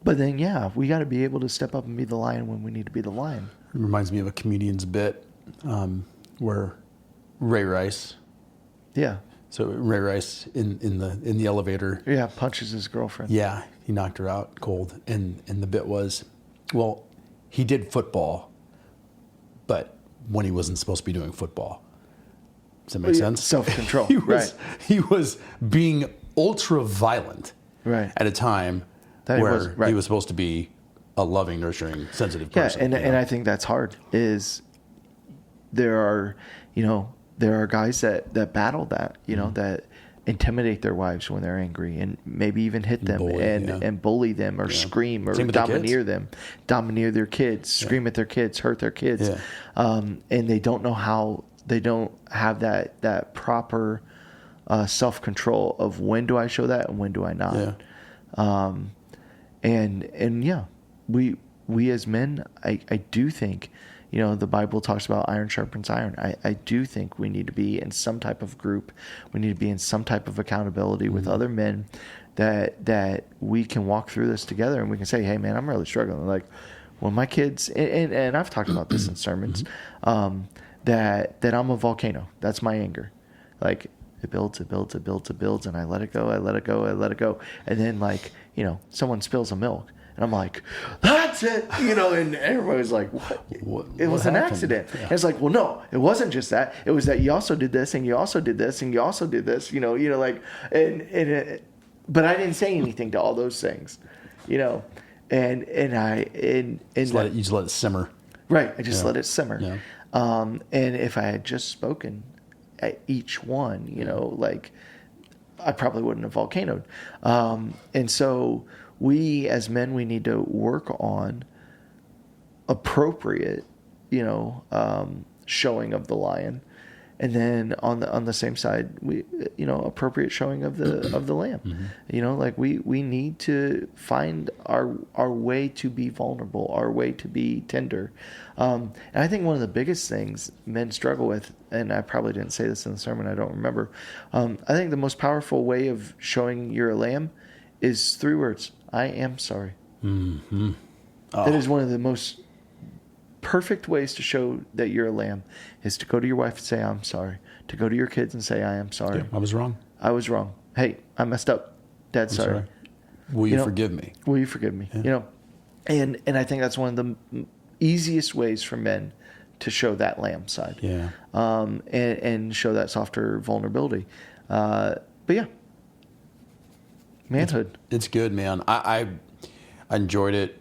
But then, we got to be able to step up and be the lion when we need to be the lion. It reminds me of a comedian's bit where Ray Rice. Yeah. So Ray Rice in the elevator. Yeah, punches his girlfriend. Yeah, he knocked her out cold, and the bit was, well, he did football, but when he wasn't supposed to be doing football. Does that make sense? Self-control. He was being ultra violent. Right. At a time where he was supposed to be a loving, nurturing, sensitive person. And I think that's hard. Is there are guys that battle that, that, intimidate their wives when they're angry, and maybe even hit them and bully them, or scream, or domineer their kids, scream at their kids, hurt their kids. And they don't know how, they don't have that proper self-control of when do I show that and when do I not. We as men, I do think, the Bible talks about iron sharpens iron. I do think we need to be in some type of group. We need to be in some type of accountability with other men that we can walk through this together, and we can say, hey man, I'm really struggling. Like when my kids, and I've talked about this in sermons, that I'm a volcano. That's my anger. Like it builds, and I let it go. And then someone spills a milk. And I'm like, that's it, and everybody's like, what? It was an accident. Yeah. And it's like, well, no, it wasn't just that. It was that you also did this, and you also did this, and you also did this, but I didn't say anything to all those things, and you just let it simmer. Right. I just let it simmer. Yeah. And if I had just spoken at each one, I probably wouldn't have volcanoed. And so we as men, we need to work on appropriate, showing of the lion, and then on the same side, we, appropriate showing of the lamb. We need to find our way to be vulnerable, our way to be tender. And I think one of the biggest things men struggle with, and I probably didn't say this in the sermon, I don't remember. I think the most powerful way of showing you're a lamb is 3 words. I am sorry. Mm-hmm. Oh. That is one of the most perfect ways to show that you're a lamb, is to go to your wife and say, I'm sorry. To go to your kids and say, I am sorry. Yeah, I was wrong. Hey, I messed up. Dad's sorry. Will you forgive me? Will you forgive me? Yeah. And I think that's one of the easiest ways for men to show that lamb side. Yeah. And show that softer vulnerability. But yeah. Manhood. It's good, man. I enjoyed it.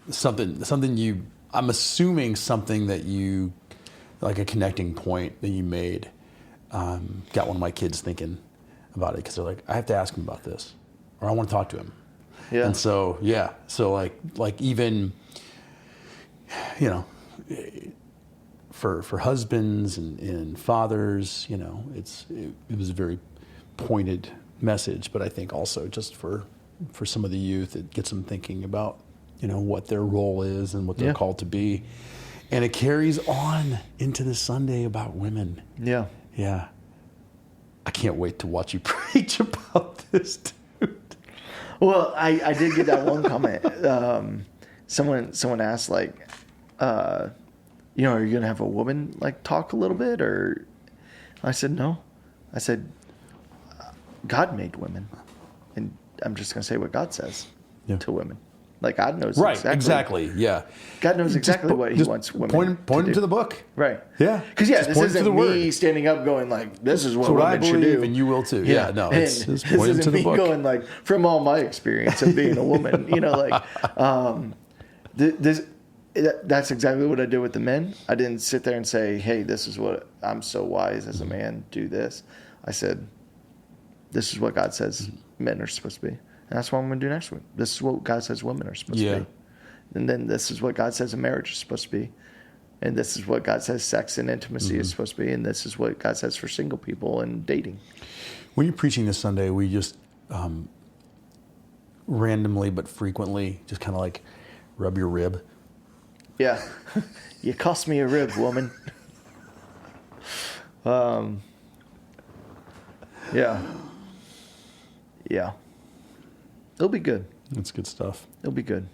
Something I'm assuming something that you, like a connecting point that you made, got one of my kids thinking about it, because they're like, I have to ask him about this, or I want to talk to him. Yeah. And so, like even, for husbands and fathers, it was a very pointed message, but I think also just for some of the youth, it gets them thinking about, what their role is and what they're called to be. And it carries on into the Sunday about women. Yeah. Yeah. I can't wait to watch you preach about this, dude. Well, I did get that one comment. Someone asked, like, are you going to have a woman, like, talk a little bit? Or I said, no. I said, God made women, and I'm just going to say what God says to women. Like, God knows exactly. Yeah. God knows exactly what He wants women point him to the book. Right. Yeah. Because this isn't me standing up going like, this is what women I believe, should do, and you will too. Yeah. No, it's this point him to the book. Going like, from all my experience of being a woman, that's exactly what I did with the men. I didn't sit there and say, hey, this is what I'm so wise as a man, do this. I said, this is what God says men are supposed to be. And that's what I'm going to do next week. This is what God says women are supposed to be. And then this is what God says a marriage is supposed to be. And this is what God says sex and intimacy is supposed to be. And this is what God says for single people and dating. When you're preaching this Sunday, we just randomly but frequently just kind of like rub your rib. Yeah. You cost me a rib, woman. Yeah. Yeah. It'll be good. That's good stuff. It'll be good.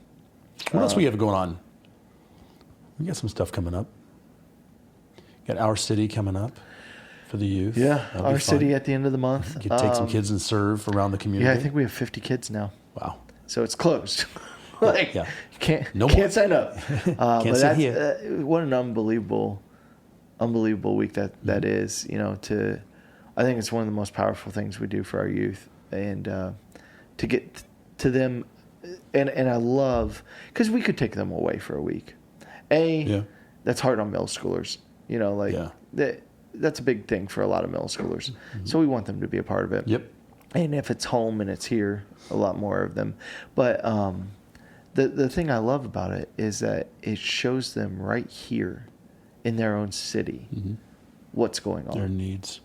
What else we have going on? We got some stuff coming up. Got Our City coming up for the youth. Yeah, Our City at the end of the month. You could take some kids and serve around the community. Yeah, I think we have 50 kids now. Wow. So it's closed. Like, you can't sign up. Can't sit here. What an unbelievable week that is. I think it's one of the most powerful things we do for our youth, and to get to them, and I love, because we could take them away for a week. That's hard on middle schoolers. that's a big thing for a lot of middle schoolers. So we want them to be a part of it. Yep. And if it's home and it's here, a lot more of them. But the thing I love about it is that it shows them right here in their own city what's going on. Their needs.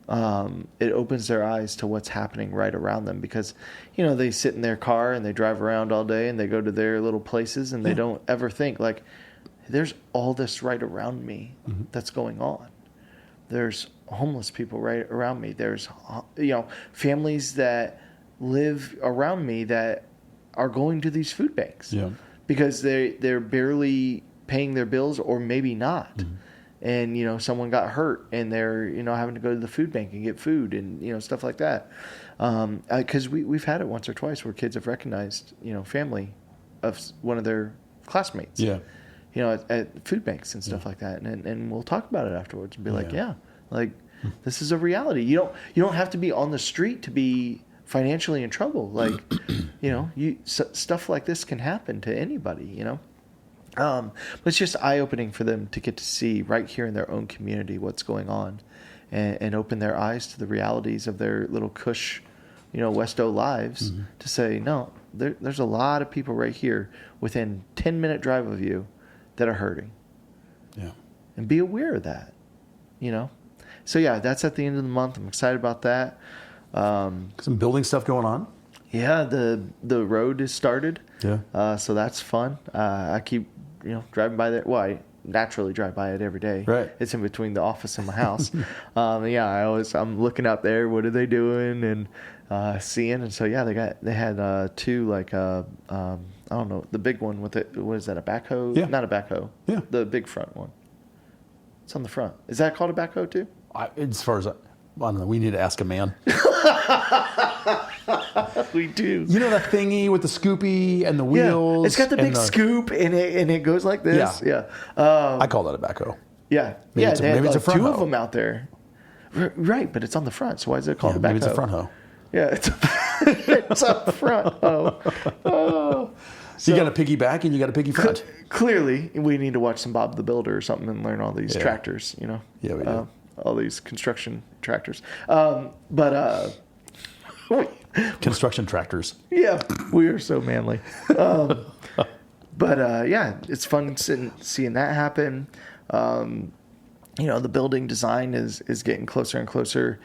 It opens their eyes to what's happening right around them because, you know, they sit in their car and they drive around all day and they go to their little places and they don't ever think like, there's all this right around me that's going on. There's homeless people right around me. There's, you know, families that live around me that are going to these food banks because they're barely paying their bills or maybe not. And, you know, someone got hurt and they're, you know, having to go to the food bank and get food and, you know, stuff like that. Because we've had it once or twice where kids have recognized, you know, family of one of their classmates. Yeah. You know, at food banks and stuff like that. And we'll talk about it afterwards and be like, like, this is a reality. You don't have to be on the street to be financially in trouble. Like, you know, stuff like this can happen to anybody, you know. But it's just eye-opening for them to get to see right here in their own community what's going on and open their eyes to the realities of their little cush, you know, Westo lives to say, no, there's a lot of people right here within 10-minute drive of you that are hurting. Yeah. And be aware of that, you know. So, yeah, that's at the end of the month. I'm excited about that. Some building stuff going on. Yeah, the road is started. Yeah. So that's fun. I keep, you know, driving by there. Well, I naturally drive by it every day. Right. It's in between the office and my house. I'm looking out there. What are they doing? And seeing. And so they had two like I don't know, the big one with it. What is that? A backhoe? Yeah. Not a backhoe. Yeah. The big front one. It's on the front. Is that called a backhoe too? As far as I don't know, we need to ask a man. We do. You know that thingy with the scoopy and the wheels? Yeah, it's got the big scoop and it goes like this. Yeah. I call that a backhoe. Yeah. Maybe it's a- they had maybe it's a like front two hoe. of them out there. Right, but it's on the front. So why is it called a backhoe? Maybe it's a front hoe. Yeah, it's a front hoe. Oh. So you got a piggy back and you got a piggy front. Clearly, we need to watch some Bob the Builder or something and learn all these tractors, you know? Yeah, we do. All these construction tractors. Construction tractors. Yeah, we are so manly. It's fun seeing that happen. You know, the building design is getting closer and closer.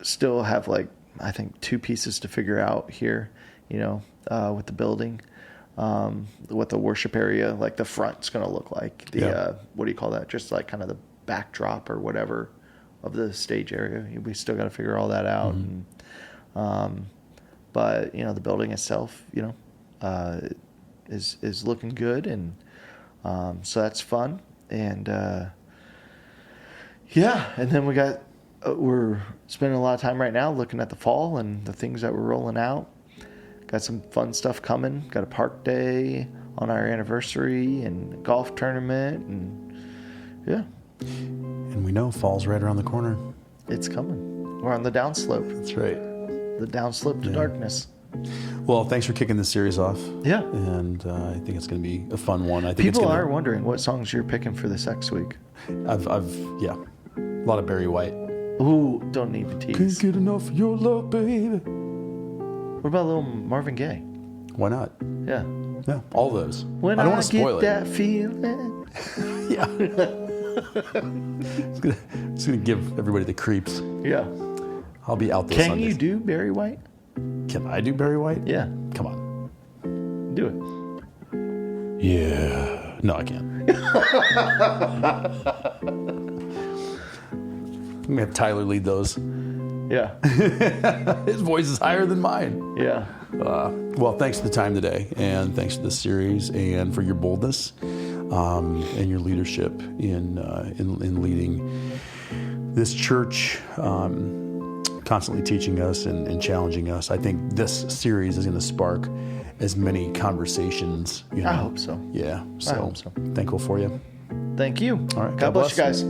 Still have like, I think 2 pieces to figure out here, you know, with the building. What the worship area, like the front's going to look like. What do you call that? Just like kind of the backdrop or whatever of the stage area. We still got to figure all that out. And, but, you know, the building itself, you know, is looking good. And so that's fun. And, and then we're spending a lot of time right now looking at the fall and the things that we're rolling out. Got some fun stuff coming. Got a park day on our anniversary and a golf tournament. And, yeah. And we know fall's right around the corner. It's coming. We're on the downslope. That's right. The downslope to darkness. Well, thanks for kicking this series off. Yeah. And I think it's going to be a fun one. I think People it's are wondering what songs you're picking for this next week. I've a lot of Barry White. Ooh, don't need to Can't tease. get enough of your love, baby. What about a little Marvin Gaye? Why not? Yeah. Yeah, all those. When I don't I want to spoil get it. that feeling. Yeah. It's gonna give everybody the creeps. Yeah. I'll be out there. Can Sundays. you do Barry White? Can I do Barry White? Yeah. Come on. Do it. Yeah. No, I can't. I'm gonna have Tyler lead those. Yeah. His voice is higher than mine. Yeah. Well, thanks for the time today, and thanks for this series, and for your boldness and your leadership in leading this church, constantly teaching us and challenging us. I think this series is going to spark as many conversations. You know? I hope so. Yeah. I hope so. Thankful for you. Thank you. All right. God bless you guys.